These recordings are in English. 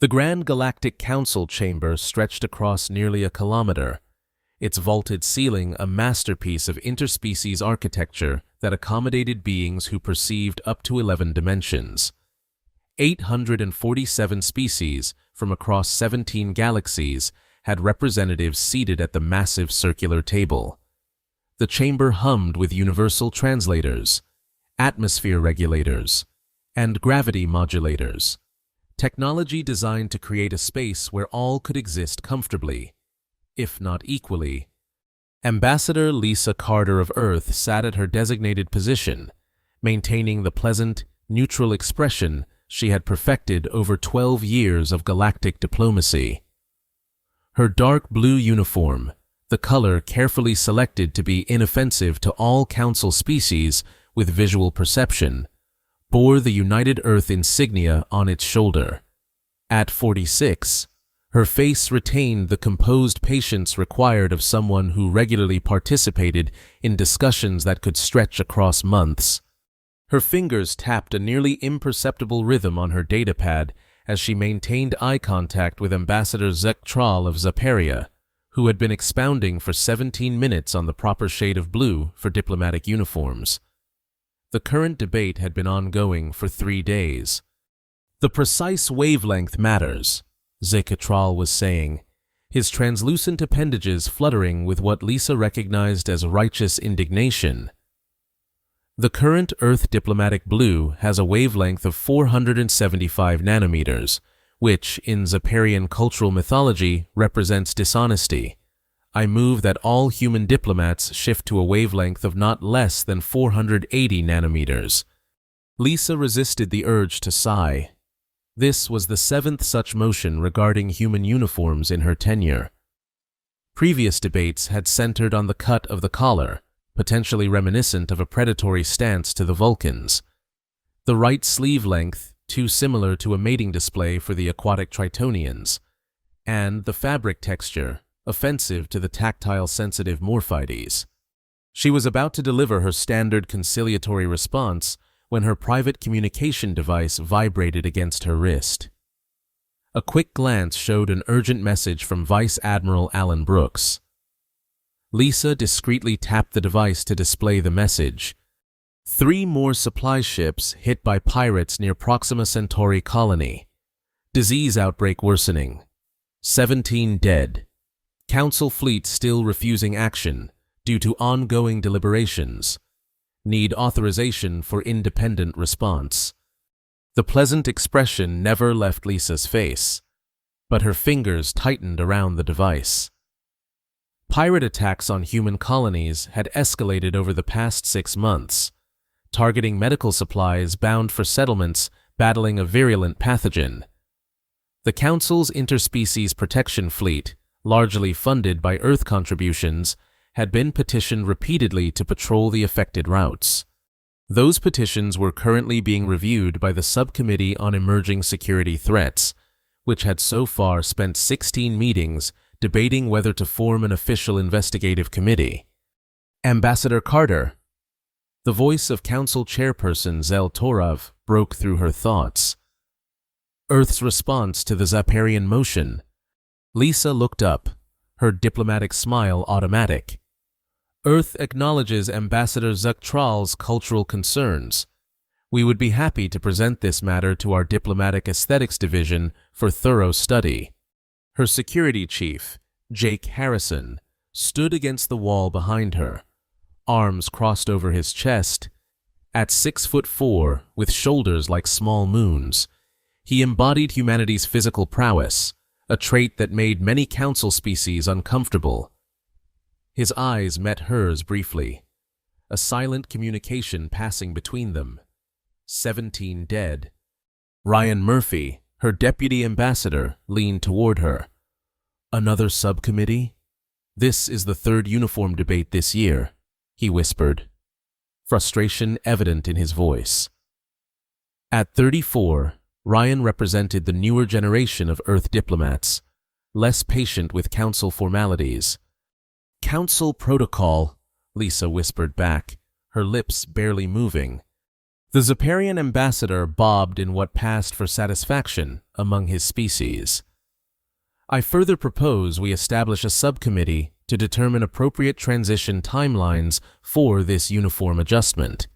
The Grand Galactic Council chamber stretched across nearly a kilometer, its vaulted ceiling a masterpiece of interspecies architecture that accommodated beings who perceived up to 11 dimensions. 847 species from across 17 galaxies had representatives seated at the massive circular table. The chamber hummed with universal translators, atmosphere regulators, and gravity modulators, technology designed to create a space where all could exist comfortably, if not equally. Ambassador Lisa Carter of Earth sat at her designated position, maintaining the pleasant, neutral expression she had perfected over 12 years of galactic diplomacy. Her dark blue uniform, the color carefully selected to be inoffensive to all Council species with visual perception, bore the United Earth insignia on its shoulder. At 46, her face retained the composed patience required of someone who regularly participated in discussions that could stretch across months. Her fingers tapped a nearly imperceptible rhythm on her datapad as she maintained eye contact with Ambassador Zektral of Zaparia, who had been expounding for 17 minutes on the proper shade of blue for diplomatic uniforms. The current debate had been ongoing for 3 days. The precise wavelength matters, Zektral was saying, his translucent appendages fluttering with what Lisa recognized as righteous indignation. The current Earth diplomatic blue has a wavelength of 475 nanometers, which, in Zaparian cultural mythology, represents dishonesty. I move that all human diplomats shift to a wavelength of not less than 480 nanometers. Lisa resisted the urge to sigh. This was the 7th such motion regarding human uniforms in her tenure. Previous debates had centered on the cut of the collar, potentially reminiscent of a predatory stance to the Vulcans. The right sleeve length, too similar to a mating display for the aquatic Tritonians, and the fabric texture, offensive to the tactile-sensitive Morphides. She was about to deliver her standard conciliatory response when her private communication device vibrated against her wrist. A quick glance showed an urgent message from Vice Admiral Alan Brooks. Lisa discreetly tapped the device to display the message. 3 more supply ships hit by pirates near Proxima Centauri colony. Disease outbreak worsening. 17 dead. Council fleet still refusing action due to ongoing deliberations. Need authorization for independent response. The pleasant expression never left Lisa's face, but her fingers tightened around the device. Pirate attacks on human colonies had escalated over the past 6 months, targeting medical supplies bound for settlements battling a virulent pathogen. The Council's interspecies protection fleet, largely funded by Earth contributions, had been petitioned repeatedly to patrol the affected routes. Those petitions were currently being reviewed by the Subcommittee on Emerging Security Threats, which had so far spent 16 meetings debating whether to form an official investigative committee. Ambassador Carter. The voice of Council Chairperson Zel Torav broke through her thoughts. Earth's response to the Zaparian motion. Lisa looked up, her diplomatic smile automatic. Earth acknowledges Ambassador Zektral's cultural concerns. We would be happy to present this matter to our Diplomatic Aesthetics Division for thorough study. Her security chief, Jake Harrison, stood against the wall behind her, arms crossed over his chest. At 6'4", with shoulders like small moons, he embodied humanity's physical prowess, a trait that made many council species uncomfortable. His eyes met hers briefly, a silent communication passing between them. 17 dead. Ryan Murphy, her deputy ambassador, leaned toward her. Another subcommittee? This is the 3rd uniform debate this year, he whispered, frustration evident in his voice. At 34, Ryan represented the newer generation of Earth diplomats, less patient with council formalities. Council protocol, Lisa whispered back, her lips barely moving. The Zeparian ambassador bobbed in what passed for satisfaction among his species. I further propose we establish a subcommittee to determine appropriate transition timelines for this uniform adjustment.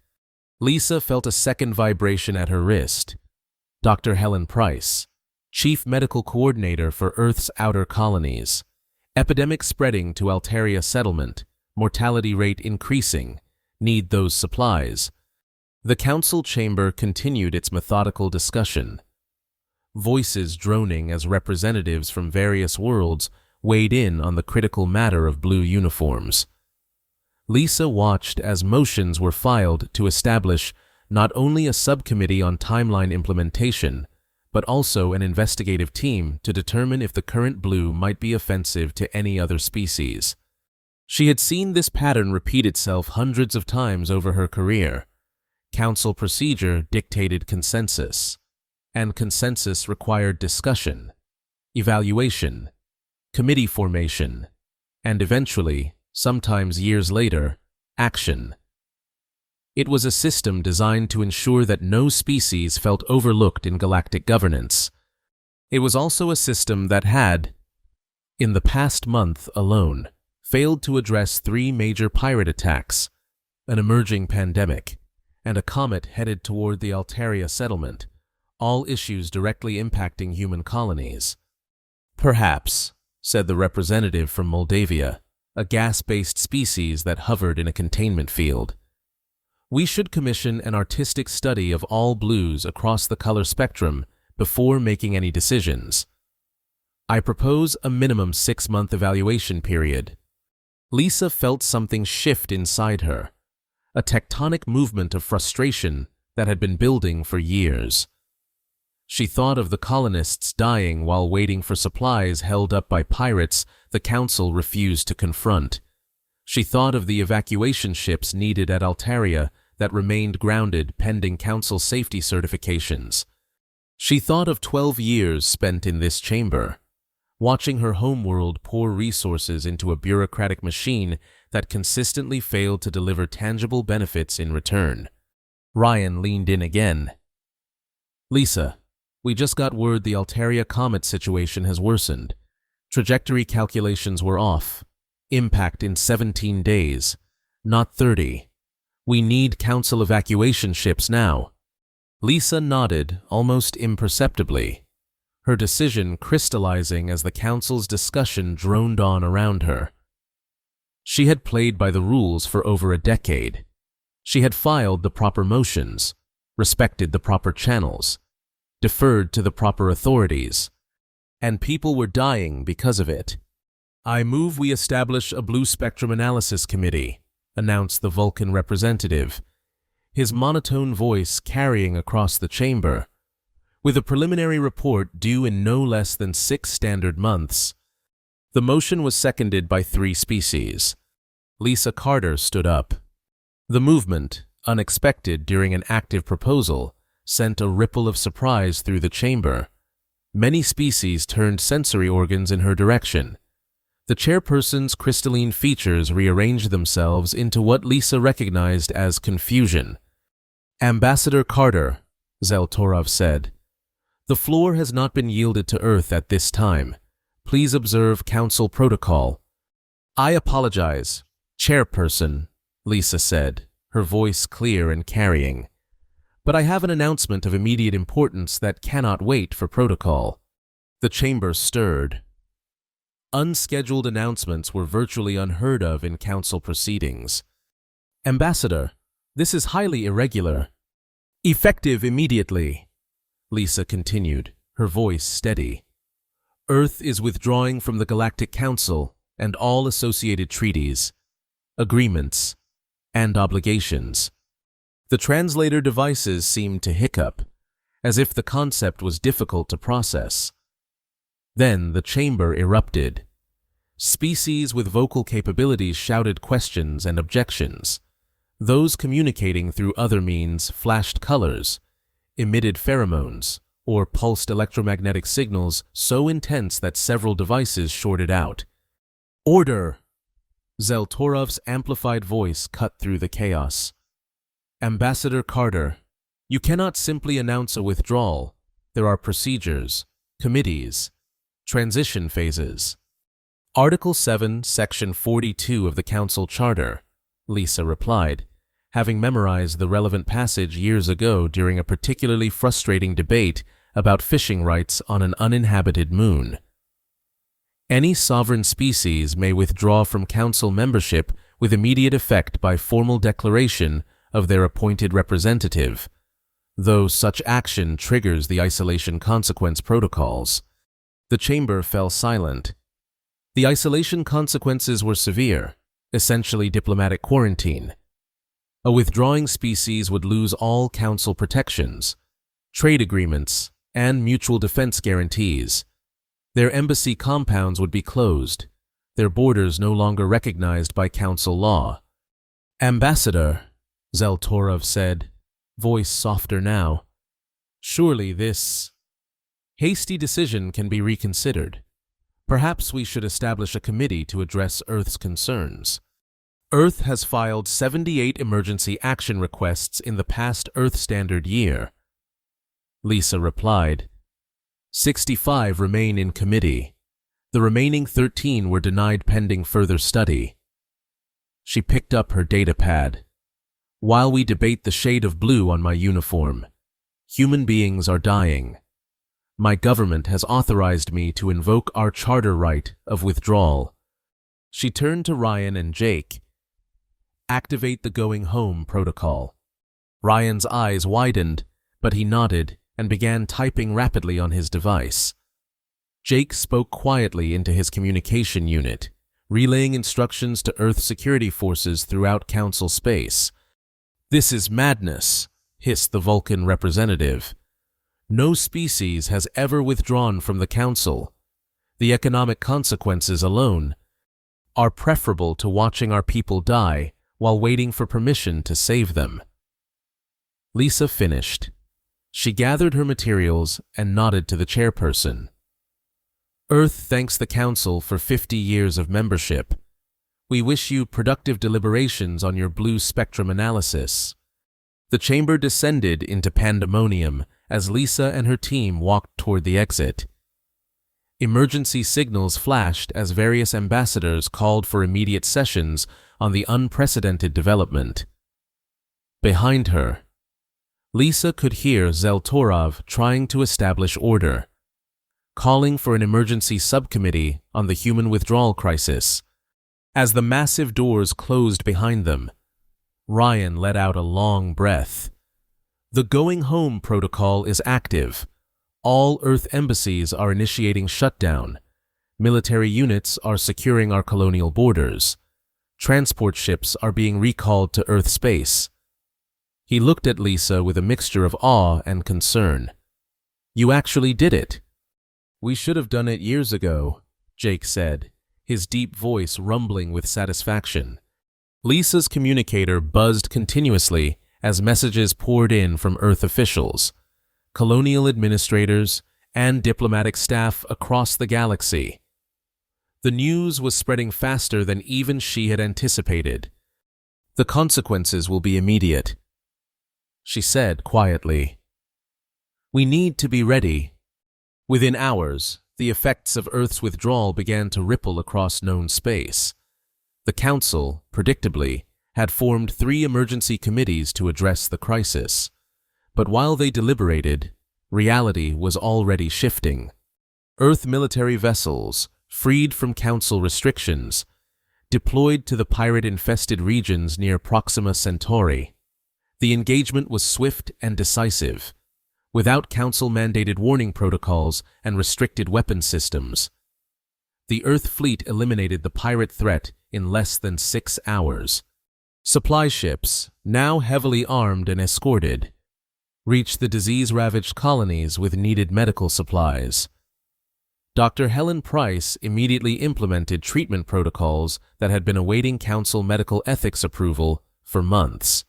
Lisa felt a second vibration at her wrist. Dr. Helen Price, Chief Medical Coordinator for Earth's Outer Colonies. Epidemic spreading to Altaria settlement. Mortality rate increasing. Need those supplies. The council chamber continued its methodical discussion. Voices droning as representatives from various worlds weighed in on the critical matter of blue uniforms. Lisa watched as motions were filed to establish not only a subcommittee on timeline implementation, but also an investigative team to determine if the current blue might be offensive to any other species. She had seen this pattern repeat itself hundreds of times over her career. Council procedure dictated consensus, and consensus required discussion, evaluation, committee formation, and eventually, sometimes years later, action. It was a system designed to ensure that no species felt overlooked in galactic governance. It was also a system that had, in the past month alone, failed to address 3 major pirate attacks, an emerging pandemic, and a comet headed toward the Altaria settlement, all issues directly impacting human colonies. Perhaps, said the representative from Moldavia, a gas-based species that hovered in a containment field, we should commission an artistic study of all blues across the color spectrum before making any decisions. I propose a minimum 6-month evaluation period. Lisa felt something shift inside her, a tectonic movement of frustration that had been building for years. She thought of the colonists dying while waiting for supplies held up by pirates the council refused to confront. She thought of the evacuation ships needed at Altaria that remained grounded pending council safety certifications. She thought of 12 years spent in this chamber, watching her homeworld pour resources into a bureaucratic machine that consistently failed to deliver tangible benefits in return. Ryan leaned in again. Lisa, we just got word the Altaria comet situation has worsened. Trajectory calculations were off. Impact in 17 days, not 30. We need council evacuation ships now. Lisa nodded almost imperceptibly, her decision crystallizing as the council's discussion droned on around her. She had played by the rules for over a decade. She had filed the proper motions, respected the proper channels, deferred to the proper authorities, and people were dying because of it. I move we establish a blue spectrum analysis committee, announced the Vulcan representative, his monotone voice carrying across the chamber. With a preliminary report due in no less than 6 standard months. The motion was seconded by 3 species. Lisa Carter stood up. The movement, unexpected during an active proposal, sent a ripple of surprise through the chamber. Many species turned sensory organs in her direction. The chairperson's crystalline features rearranged themselves into what Lisa recognized as confusion. Ambassador Carter, Zeltorov said, the floor has not been yielded to Earth at this time. Please observe Council protocol. I apologize, Chairperson, Lisa said, her voice clear and carrying. But I have an announcement of immediate importance that cannot wait for protocol. The chamber stirred. Unscheduled announcements were virtually unheard of in council proceedings. Ambassador, this is highly irregular. Effective immediately, Lisa continued, her voice steady. Earth is withdrawing from the Galactic Council and all associated treaties, agreements, and obligations. The translator devices seemed to hiccup, as if the concept was difficult to process. Then the chamber erupted. Species with vocal capabilities shouted questions and objections. Those communicating through other means flashed colors, emitted pheromones, or pulsed electromagnetic signals so intense that several devices shorted out. Order! Zeltorov's amplified voice cut through the chaos. Ambassador Carter, You cannot simply announce a withdrawal. There are procedures, committees, transition phases. Article 7, Section 42 of the Council Charter, Lisa replied, having memorized the relevant passage years ago during a particularly frustrating debate about fishing rights on an uninhabited moon. Any sovereign species may withdraw from Council membership with immediate effect by formal declaration of their appointed representative, though such action triggers the isolation consequence protocols. The chamber fell silent. The isolation consequences were severe, essentially diplomatic quarantine. A withdrawing species would lose all Council protections, trade agreements, and mutual defense guarantees. Their embassy compounds would be closed, their borders no longer recognized by Council law. "Ambassador," Zeltorov said, voice softer now, "surely this hasty decision can be reconsidered. Perhaps we should establish a committee to address Earth's concerns. Earth has filed 78 emergency action requests in the past Earth Standard year." Lisa replied, 65 remain in committee. The remaining 13 were denied pending further study. She picked up her data pad. "While we debate the shade of blue on my uniform, human beings are dying. My government has authorized me to invoke our charter right of withdrawal." She turned to Ryan and Jake. "Activate the going home protocol." Ryan's eyes widened, but he nodded and began typing rapidly on his device. Jake spoke quietly into his communication unit, relaying instructions to Earth security forces throughout Council space. "This is madness," hissed the Vulcan representative. "No species has ever withdrawn from the Council. The economic consequences alone are preferable to watching our people die while waiting for permission to save them." Lisa finished. She gathered her materials and nodded to the chairperson. "Earth thanks the Council for 50 years of membership. We wish you productive deliberations on your blue spectrum analysis." The chamber descended into pandemonium as Lisa and her team walked toward the exit. Emergency signals flashed as various ambassadors called for immediate sessions on the unprecedented development. Behind her, Lisa could hear Zeltorov trying to establish order, calling for an emergency subcommittee on the human withdrawal crisis. As the massive doors closed behind them, Ryan let out a long breath. "The going home protocol is active. All Earth embassies are initiating shutdown. Military units are securing our colonial borders. Transport ships are being recalled to Earth space." He looked at Lisa with a mixture of awe and concern. "You actually did it." "We should have done it years ago," Jake said, his deep voice rumbling with satisfaction. Lisa's communicator buzzed continuously as messages poured in from Earth officials, colonial administrators, and diplomatic staff across the galaxy. The news was spreading faster than even she had anticipated. "The consequences will be immediate," she said quietly. "We need to be ready." Within hours, the effects of Earth's withdrawal began to ripple across known space. The Council, predictably, had formed 3 emergency committees to address the crisis. But while they deliberated, reality was already shifting. Earth military vessels, freed from Council restrictions, deployed to the pirate-infested regions near Proxima Centauri. The engagement was swift and decisive, without Council-mandated warning protocols and restricted weapon systems. The Earth fleet eliminated the pirate threat in less than 6 hours. Supply ships, now heavily armed and escorted, reached the disease-ravaged colonies with needed medical supplies. Dr. Helen Price immediately implemented treatment protocols that had been awaiting Council medical ethics approval for months.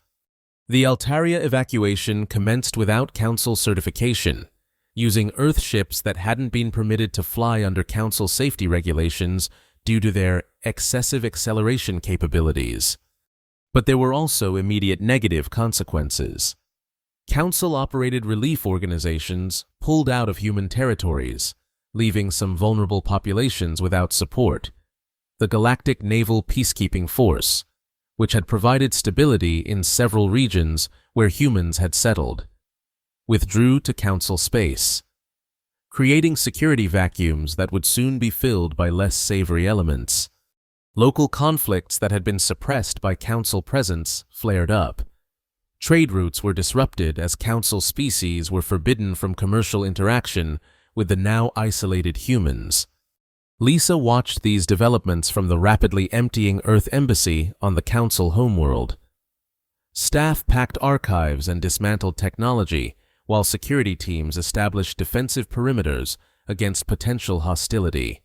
The Altaria evacuation commenced without Council certification, using Earth ships that hadn't been permitted to fly under Council safety regulations due to their excessive acceleration capabilities. But there were also immediate negative consequences. Council-operated relief organizations pulled out of human territories, leaving some vulnerable populations without support. The Galactic Naval Peacekeeping Force, which had provided stability in several regions where humans had settled, withdrew to Council space, creating security vacuums that would soon be filled by less savory elements. Local conflicts that had been suppressed by Council presence flared up. Trade routes were disrupted as Council species were forbidden from commercial interaction with the now isolated humans. Lisa watched these developments from the rapidly emptying Earth Embassy on the Council homeworld. Staff packed archives and dismantled technology, while security teams established defensive perimeters against potential hostility.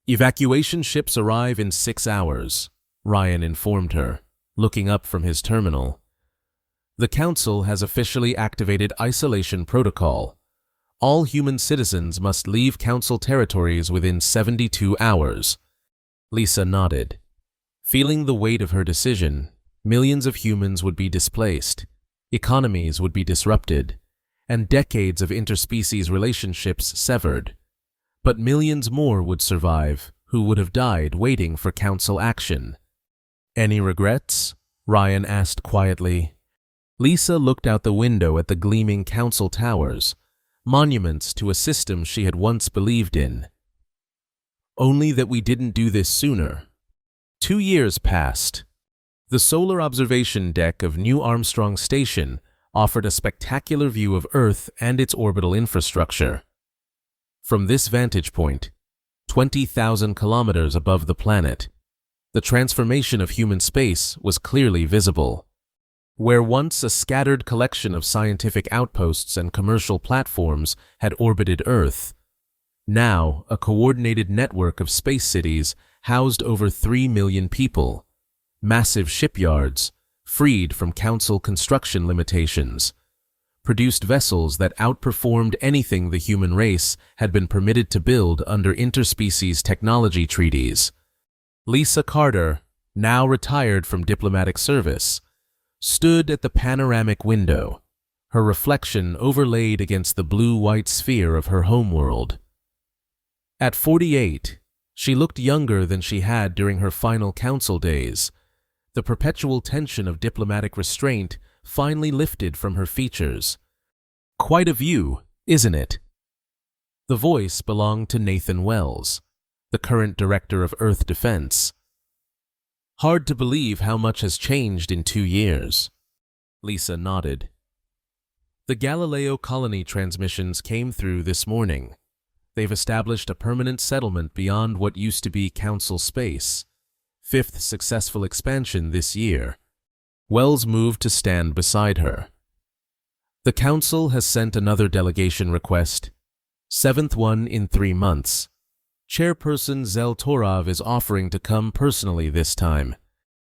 "Evacuation ships arrive in 6 hours," Ryan informed her, looking up from his terminal. "The Council has officially activated isolation protocol. All human citizens must leave Council territories within 72 hours. Lisa nodded. Feeling the weight of her decision, millions of humans would be displaced, economies would be disrupted, and decades of interspecies relationships severed. But millions more would survive, who would have died waiting for Council action. "Any regrets?" Ryan asked quietly. Lisa looked out the window at the gleaming Council towers, monuments to a system she had once believed in. "Only that we didn't do this sooner." 2 years passed. The solar observation deck of New Armstrong Station offered a spectacular view of Earth and its orbital infrastructure. From this vantage point, 20,000 kilometers above the planet, the transformation of human space was clearly visible. Where once a scattered collection of scientific outposts and commercial platforms had orbited Earth, now a coordinated network of space cities housed over 3 million people, massive shipyards, freed from Council construction limitations, produced vessels that outperformed anything the human race had been permitted to build under interspecies technology treaties. Lisa Carter, now retired from diplomatic service, stood at the panoramic window, her reflection overlaid against the blue-white sphere of her homeworld. At 48, she looked younger than she had during her final Council days. The perpetual tension of diplomatic restraint finally lifted from her features. "Quite a view, isn't it?" The voice belonged to Nathan Wells, the current director of Earth Defense. "Hard to believe how much has changed in 2 years." Lisa nodded. "The Galileo colony transmissions came through this morning. They've established a permanent settlement beyond what used to be Council space. 5th successful expansion this year." Wells moved to stand beside her. "The Council has sent another delegation request, 7th one in 3 months. Chairperson Zel Torov is offering to come personally this time."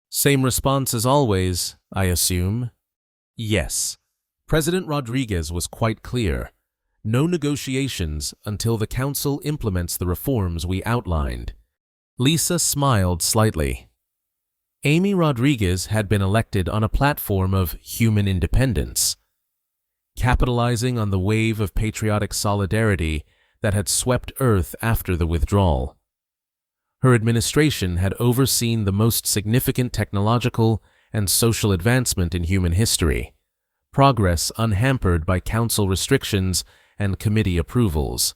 "Same response as always, I assume?" "Yes." President Rodriguez was quite clear. No negotiations until the Council implements the reforms we outlined. Lisa smiled slightly. Amy Rodriguez had been elected on a platform of human independence, capitalizing on the wave of patriotic solidarity that had swept Earth after the withdrawal. Her administration had overseen the most significant technological and social advancement in human history, progress unhampered by Council restrictions and committee approvals.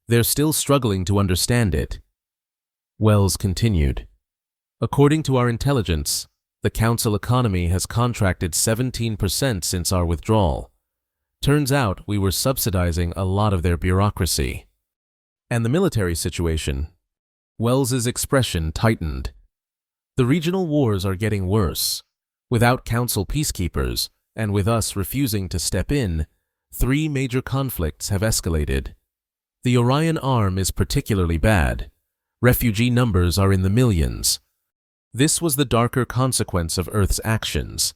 "They're still struggling to understand it," Wells continued. "According to our intelligence, the Council economy has contracted 17% since our withdrawal. Turns out we were subsidizing a lot of their bureaucracy." "And the military situation?" Wells's expression tightened. "The regional wars are getting worse. Without Council peacekeepers, and with us refusing to step in, 3 major conflicts have escalated. The Orion Arm is particularly bad. Refugee numbers are in the millions. This was the darker consequence of Earth's actions.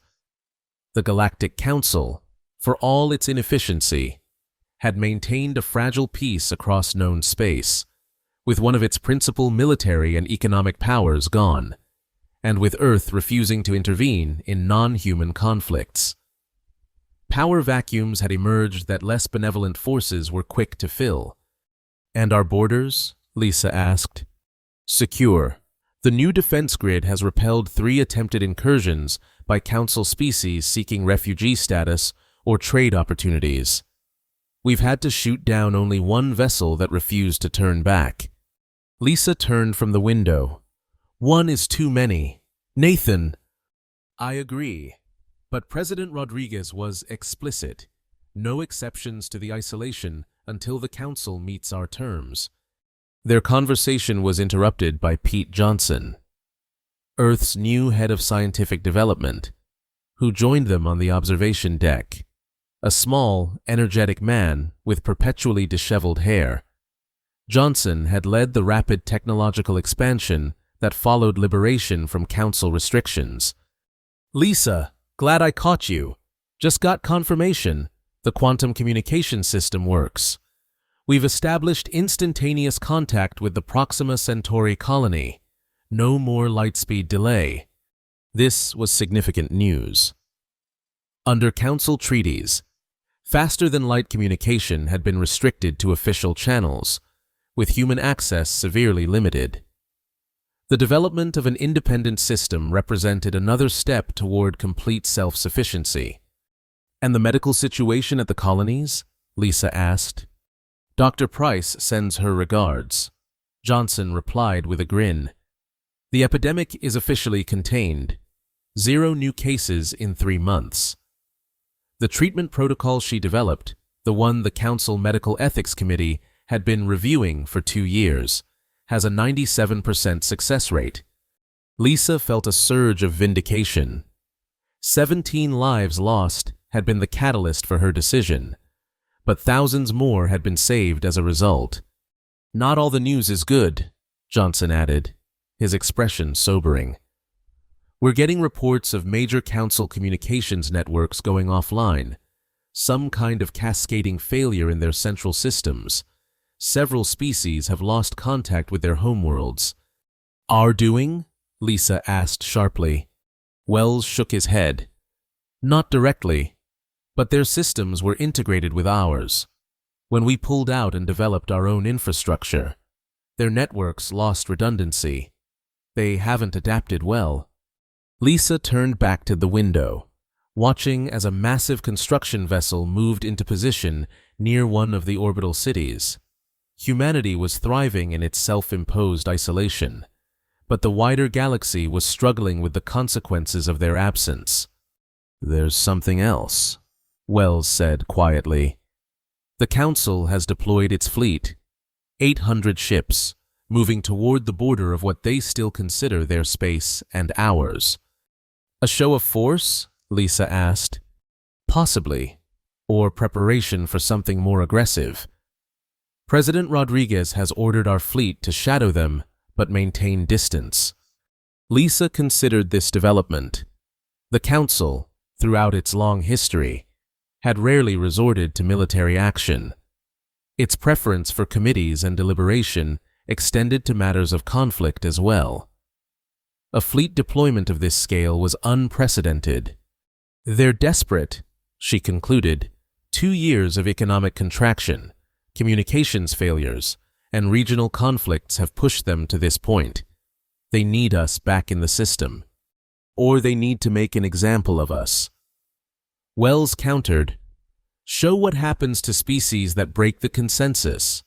The Galactic Council, for all its inefficiency, had maintained a fragile peace across known space, with one of its principal military and economic powers gone, and with Earth refusing to intervene in non-human conflicts. Power vacuums had emerged that less benevolent forces were quick to fill. "And our borders?" Lisa asked. "Secure. The new defense grid has repelled 3 attempted incursions by Council species seeking refugee status or trade opportunities. We've had to shoot down only 1 vessel that refused to turn back." Lisa turned from the window. "1 is too many. Nathan." "I agree. But President Rodriguez was explicit. No exceptions to the isolation until the Council meets our terms." Their conversation was interrupted by Pete Johnson, Earth's new head of scientific development, who joined them on the observation deck. A small, energetic man with perpetually disheveled hair. Johnson had led the rapid technological expansion that followed liberation from Council restrictions. "Lisa, glad I caught you. Just got confirmation. The quantum communication system works. We've established instantaneous contact with the Proxima Centauri colony. No more lightspeed delay." This was significant news. Under Council treaties, faster-than-light communication had been restricted to official channels, with human access severely limited. The development of an independent system represented another step toward complete self-sufficiency. "And the medical situation at the colonies?" Lisa asked. "Dr. Price sends her regards," Johnson replied with a grin. "The epidemic is officially contained. 0 new cases in 3 months. The treatment protocol she developed, the one the Council Medical Ethics Committee had been reviewing for 2 years, has a 97% success rate." Lisa felt a surge of vindication. 17 lives lost had been the catalyst for her decision, but thousands more had been saved as a result. "Not all the news is good," Johnson added, his expression sobering. "We're getting reports of major Council communications networks going offline, some kind of cascading failure in their central systems. Several species have lost contact with their homeworlds." "Our doing?" Lisa asked sharply. Wells shook his head. "Not directly, but their systems were integrated with ours. When we pulled out and developed our own infrastructure, their networks lost redundancy. They haven't adapted well." Lisa turned back to the window, watching as a massive construction vessel moved into position near one of the orbital cities. Humanity was thriving in its self-imposed isolation, but the wider galaxy was struggling with the consequences of their absence. "There's something else," Wells said quietly. "The Council has deployed its fleet, 800 ships, moving toward the border of what they still consider their space and ours." "A show of force?" Lisa asked. "Possibly, or preparation for something more aggressive. President Rodriguez has ordered our fleet to shadow them but maintain distance." Lisa considered this development. The Council, throughout its long history, had rarely resorted to military action. Its preference for committees and deliberation extended to matters of conflict as well. A fleet deployment of this scale was unprecedented. "They're desperate," she concluded. 2 years of economic contraction, communications failures, and regional conflicts have pushed them to this point. They need us back in the system. Or they need to make an example of us. Wells countered, "Show what happens to species that break the consensus."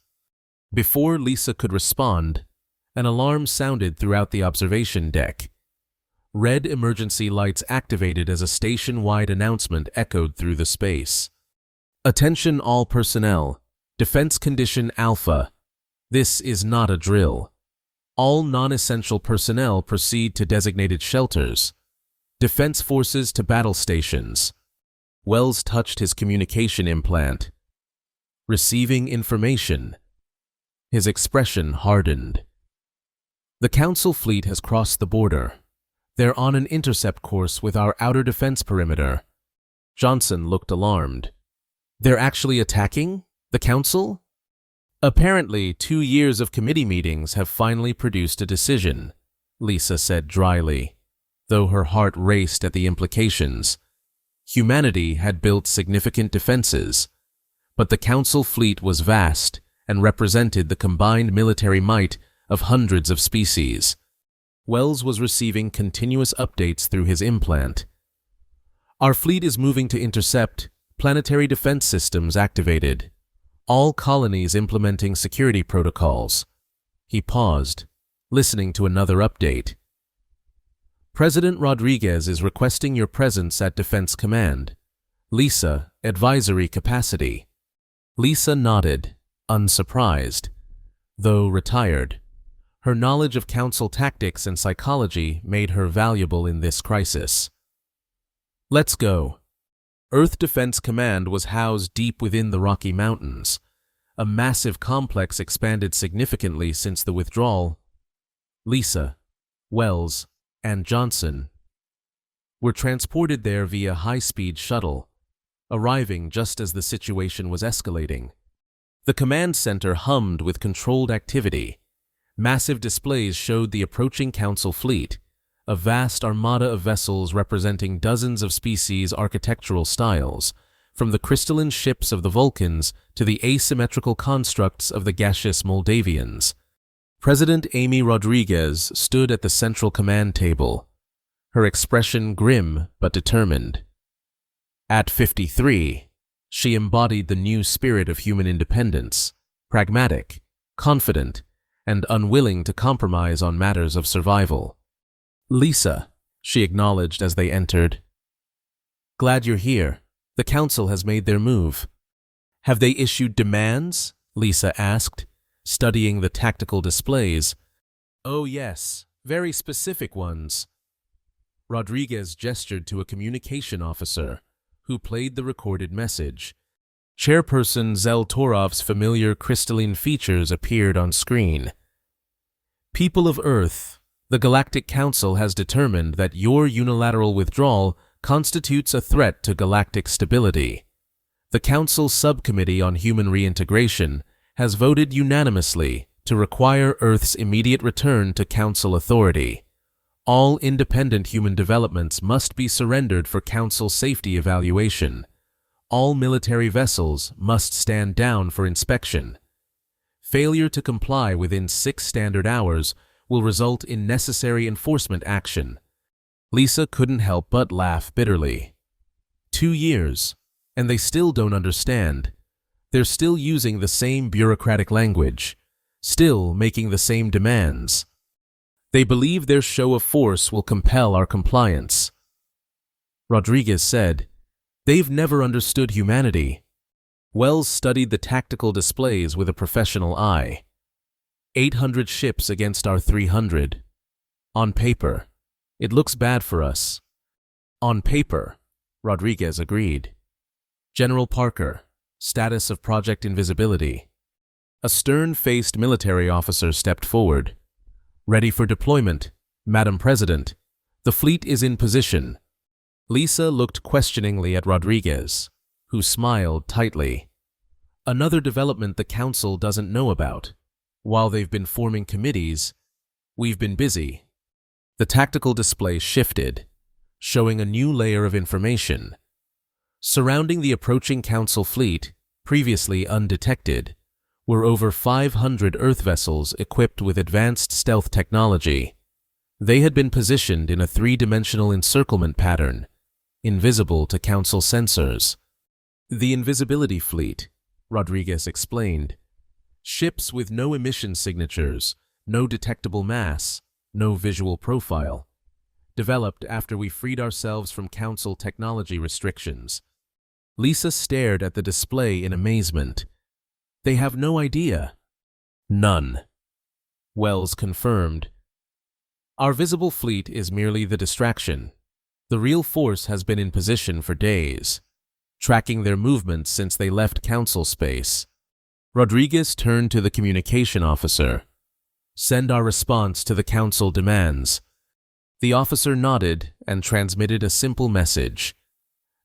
Before Lisa could respond, an alarm sounded throughout the observation deck. Red emergency lights activated as a station-wide announcement echoed through the space. "Attention all personnel. Defense Condition Alpha. This is not a drill. All non-essential personnel proceed to designated shelters. Defense forces to battle stations." Wells touched his communication implant. "Receiving information." His expression hardened. "The Council fleet has crossed the border. They're on an intercept course with our outer defense perimeter." Johnson looked alarmed. "They're actually attacking? The Council?" "Apparently, 2 years of committee meetings have finally produced a decision," Lisa said dryly, though her heart raced at the implications. Humanity had built significant defenses, but the Council fleet was vast and represented the combined military might of hundreds of species. Wells was receiving continuous updates through his implant. Our fleet is moving to intercept. Planetary defense systems activated. All colonies implementing security protocols. He paused, listening to another update. President Rodriguez is requesting your presence at Defense Command. Lisa, advisory capacity. Lisa nodded, unsurprised. Though retired, her knowledge of Council tactics and psychology made her valuable in this crisis. Let's go. Earth Defense Command was housed deep within the Rocky Mountains. A massive complex expanded significantly since the withdrawal. Lisa, Wells, and Johnson were transported there via high-speed shuttle, arriving just as the situation was escalating. The command center hummed with controlled activity. Massive displays showed the approaching Council fleet, a vast armada of vessels representing dozens of species' architectural styles, from the crystalline ships of the Vulcans to the asymmetrical constructs of the gaseous Moldavians. President Amy Rodriguez stood at the central command table, her expression grim but determined. At 53, she embodied the new spirit of human independence, pragmatic, confident, and unwilling to compromise on matters of survival. Lisa, she acknowledged as they entered. Glad you're here. The Council has made their move. Have they issued demands? Lisa asked, studying the tactical displays. Oh yes, very specific ones. Rodriguez gestured to a communication officer, who played the recorded message. Chairperson Zel Torov's familiar crystalline features appeared on screen. People of Earth, the Galactic Council has determined that your unilateral withdrawal constitutes a threat to galactic stability. The Council Subcommittee on Human Reintegration has voted unanimously to require Earth's immediate return to Council authority. All independent human developments must be surrendered for Council safety evaluation. All military vessels must stand down for inspection. Failure to comply within 6 standard hours will result in necessary enforcement action. Lisa couldn't help but laugh bitterly. 2 years, and they still don't understand. They're still using the same bureaucratic language, still making the same demands. They believe their show of force will compel our compliance. Rodriguez said, They've never understood humanity. Wells studied the tactical displays with a professional eye. 800 ships against our 300. On paper, it looks bad for us. On paper, Rodriguez agreed. General Parker, status of Project Invisibility. A stern-faced military officer stepped forward. Ready for deployment, Madam President. The fleet is in position. Lisa looked questioningly at Rodriguez, who smiled tightly. Another development the Council doesn't know about. While they've been forming committees, we've been busy. The tactical display shifted, showing a new layer of information. Surrounding the approaching Council fleet, previously undetected, were over 500 Earth vessels equipped with advanced stealth technology. They had been positioned in a 3-dimensional encirclement pattern, invisible to Council sensors. The Invisibility Fleet, Rodriguez explained. Ships with no emission signatures, no detectable mass, no visual profile. Developed after we freed ourselves from Council technology restrictions. Lisa stared at the display in amazement. They have no idea. None. Wells confirmed. Our visible fleet is merely the distraction. The real force has been in position for days, tracking their movements since they left Council space. Rodriguez turned to the communication officer. Send our response to the Council demands. The officer nodded and transmitted a simple message.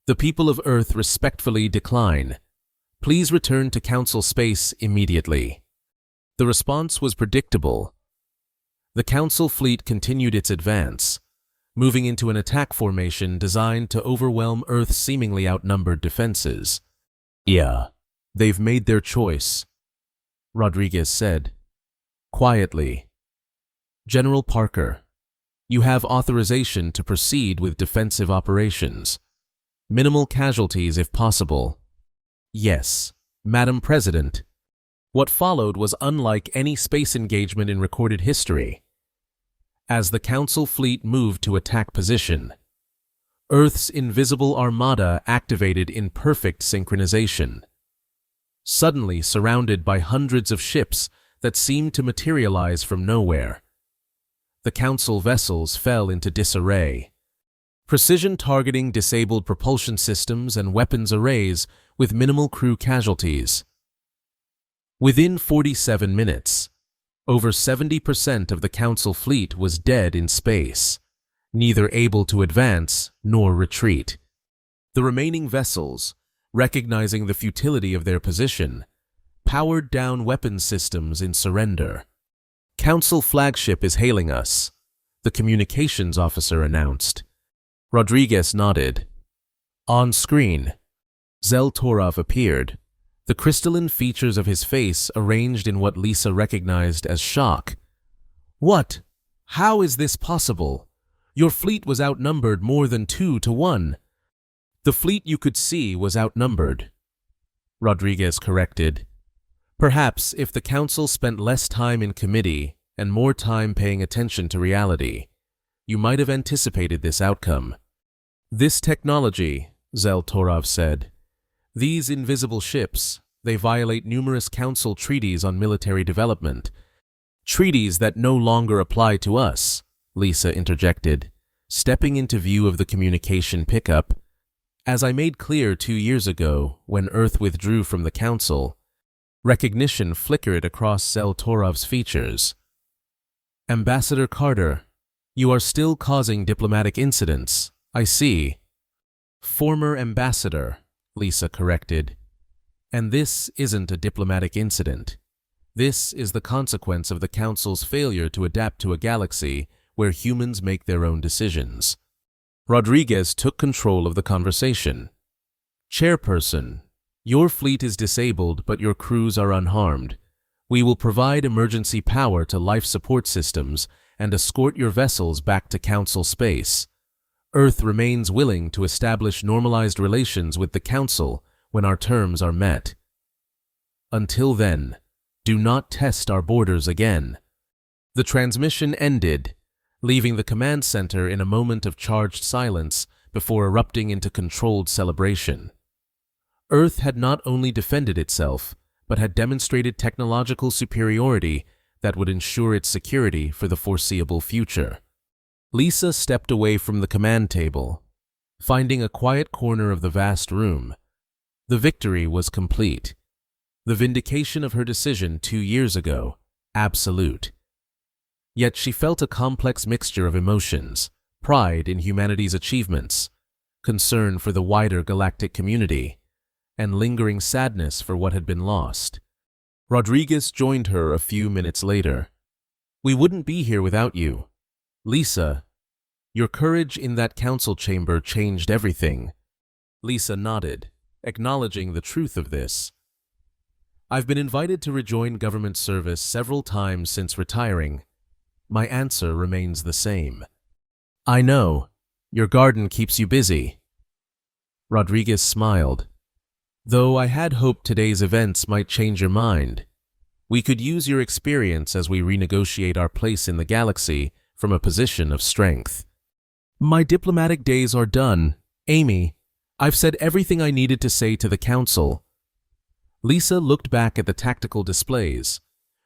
The people of Earth respectfully decline. Please return to Council space immediately. The response was predictable. The Council fleet continued its advance, moving into an attack formation designed to overwhelm Earth's seemingly outnumbered defenses. "Yeah, they've made their choice," Rodriguez said, quietly. "General Parker, you have authorization to proceed with defensive operations. Minimal casualties if possible." "Yes, Madam President." What followed was unlike any space engagement in recorded history. As the Council fleet moved to attack position, Earth's invisible armada activated in perfect synchronization. Suddenly surrounded by hundreds of ships that seemed to materialize from nowhere, the Council vessels fell into disarray. Precision targeting disabled propulsion systems and weapons arrays with minimal crew casualties. Within 47 minutes, over 70% of the Council fleet was dead in space, neither able to advance nor retreat. The remaining vessels, recognizing the futility of their position, powered down weapons systems in surrender. "Council flagship is hailing us," the communications officer announced. Rodriguez nodded. On screen, Zell-Torov appeared, the crystalline features of his face arranged in what Lisa recognized as shock. "What? How is this possible? Your fleet was outnumbered more than 2-1. "The fleet you could see was outnumbered," Rodriguez corrected. "Perhaps if the Council spent less time in committee and more time paying attention to reality, you might have anticipated this outcome." "This technology," Zell-Torov said, "these invisible ships, they violate numerous Council treaties on military development." "Treaties that no longer apply to us," Lisa interjected, stepping into view of the communication pickup. "As I made clear 2 years ago when Earth withdrew from the Council," recognition flickered across Zell-Torov's features. "Ambassador Carter, you are still causing diplomatic incidents, I see." "Former ambassador," Lisa corrected. "And this isn't a diplomatic incident. This is the consequence of the Council's failure to adapt to a galaxy where humans make their own decisions." Rodriguez took control of the conversation. "Chairperson, your fleet is disabled but your crews are unharmed. We will provide emergency power to life support systems and escort your vessels back to Council space. Earth remains willing to establish normalized relations with the Council when our terms are met. Until then, do not test our borders again." The transmission ended, leaving the command center in a moment of charged silence before erupting into controlled celebration. Earth had not only defended itself, but had demonstrated technological superiority that would ensure its security for the foreseeable future. Lisa stepped away from the command table, finding a quiet corner of the vast room. The victory was complete. The vindication of her decision 2 years ago, absolute. Yet she felt a complex mixture of emotions: pride in humanity's achievements, concern for the wider galactic community, and lingering sadness for what had been lost. Rodriguez joined her a few minutes later. "We wouldn't be here without you. Lisa, your courage in that Council chamber changed everything." Lisa nodded, acknowledging the truth of this. "I've been invited to rejoin government service several times since retiring. My answer remains the same." "I know. Your garden keeps you busy." Rodriguez smiled. "Though I had hoped today's events might change your mind. We could use your experience as we renegotiate our place in the galaxy from a position of strength." "My diplomatic days are done, Amy. I've said everything I needed to say to the Council." Lisa looked back at the tactical displays,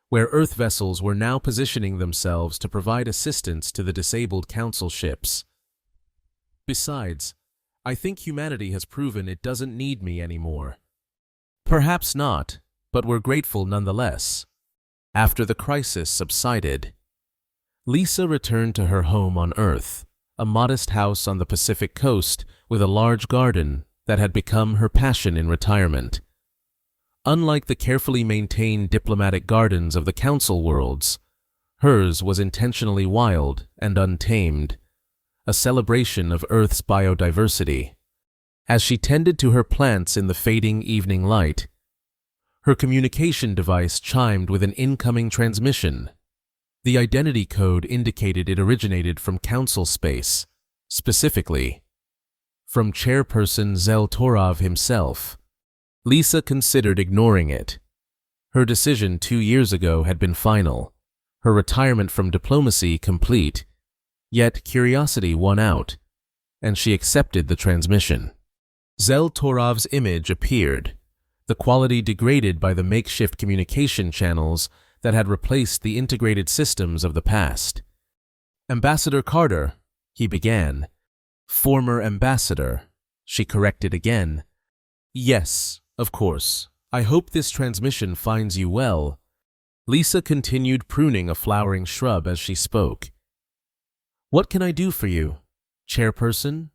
where Earth vessels were now positioning themselves to provide assistance to the disabled Council ships. "Besides, I think humanity has proven it doesn't need me anymore." "Perhaps not, but we're grateful nonetheless." After the crisis subsided, Lisa returned to her home on Earth, a modest house on the Pacific coast with a large garden that had become her passion in retirement. Unlike the carefully maintained diplomatic gardens of the Council worlds, hers was intentionally wild and untamed, a celebration of Earth's biodiversity. As she tended to her plants in the fading evening light, her communication device chimed with an incoming transmission. The identity code indicated it originated from Council space, specifically from Chairperson Zeltorov himself. Lisa considered ignoring it. Her decision 2 years ago had been final, her retirement from diplomacy complete, yet curiosity won out, and she accepted the transmission. Zeltorov's image appeared, the quality degraded by the makeshift communication channels that had replaced the integrated systems of the past. "Ambassador Carter," he began. "Former ambassador," she corrected again. "Yes, of course. I hope this transmission finds you well." Lisa continued pruning a flowering shrub as she spoke. "What can I do for you, Chairperson?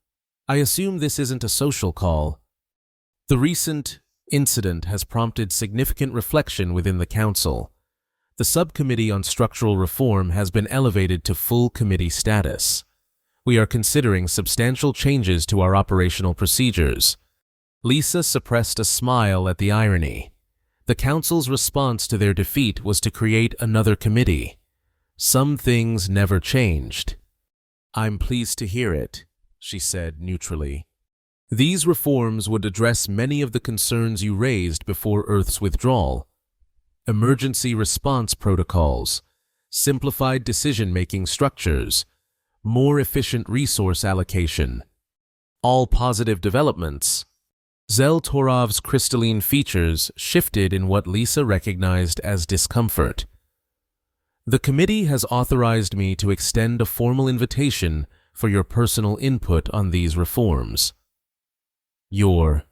I assume this isn't a social call." The recent incident has prompted significant reflection within the Council. The Subcommittee on Structural Reform has been elevated to full committee status. We are considering substantial changes to our operational procedures. Lisa suppressed a smile at the irony. The Council's response to their defeat was to create another committee. Some things never changed. "I'm pleased to hear it," she said neutrally. "These reforms would address many of the concerns you raised before Earth's withdrawal. Emergency response protocols, simplified decision-making structures, more efficient resource allocation. All positive developments." Zeltorov's crystalline features shifted in what Lisa recognized as discomfort. "The committee has authorized me to extend a formal invitation for your personal input on these reforms. Your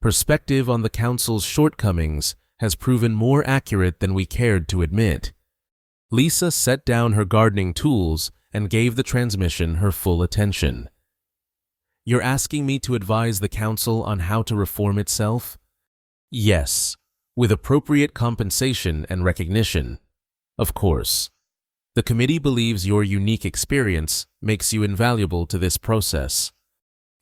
perspective on the Council's shortcomings has proven more accurate than we cared to admit." Lisa set down her gardening tools and gave the transmission her full attention. "You're asking me to advise the Council on how to reform itself?" "Yes, with appropriate compensation and recognition. Of course. The committee believes your unique experience makes you invaluable to this process."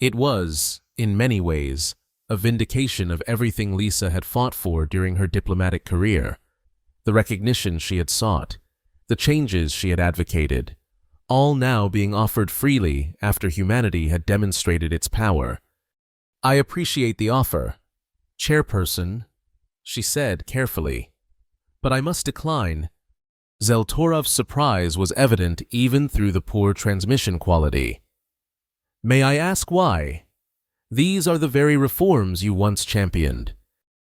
It was, in many ways, a vindication of everything Lisa had fought for during her diplomatic career. The recognition she had sought, the changes she had advocated, all now being offered freely after humanity had demonstrated its power. "I appreciate the offer, Chairperson," she said carefully, "but I must decline." Zeltorov's surprise was evident even through the poor transmission quality. "May I ask why? These are the very reforms you once championed."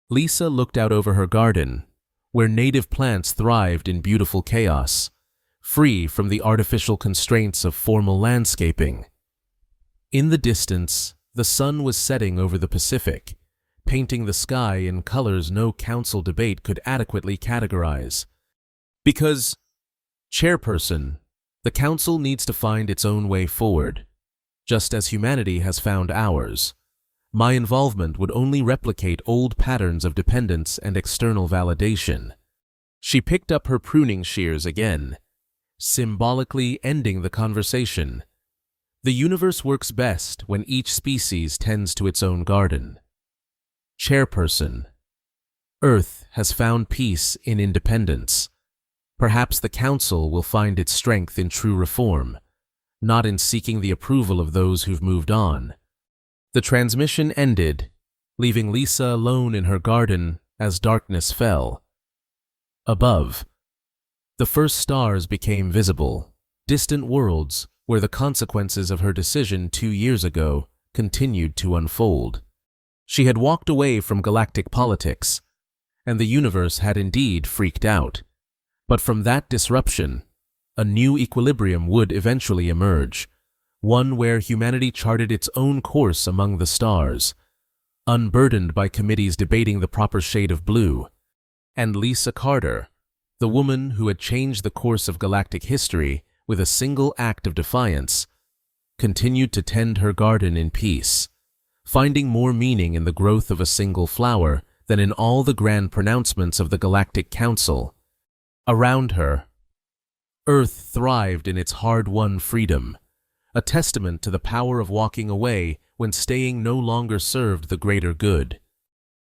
Lisa looked out over her garden, where native plants thrived in beautiful chaos, free from the artificial constraints of formal landscaping. In the distance, the sun was setting over the Pacific, painting the sky in colors no Council debate could adequately categorize. "Because, Chairperson, the Council needs to find its own way forward, just as humanity has found ours. My involvement would only replicate old patterns of dependence and external validation." She picked up her pruning shears again, symbolically ending the conversation. "The universe works best when each species tends to its own garden. Chairperson, Earth has found peace in independence. Perhaps the Council will find its strength in true reform, not in seeking the approval of those who've moved on." The transmission ended, leaving Lisa alone in her garden as darkness fell. Above, the first stars became visible, distant worlds where the consequences of her decision 2 years ago continued to unfold. She had walked away from galactic politics, and the universe had indeed freaked out. But from that disruption, a new equilibrium would eventually emerge, one where humanity charted its own course among the stars, unburdened by committees debating the proper shade of blue. And Lisa Carter, the woman who had changed the course of galactic history with a single act of defiance, continued to tend her garden in peace, finding more meaning in the growth of a single flower than in all the grand pronouncements of the Galactic Council. Around her, Earth thrived in its hard-won freedom, a testament to the power of walking away when staying no longer served the greater good.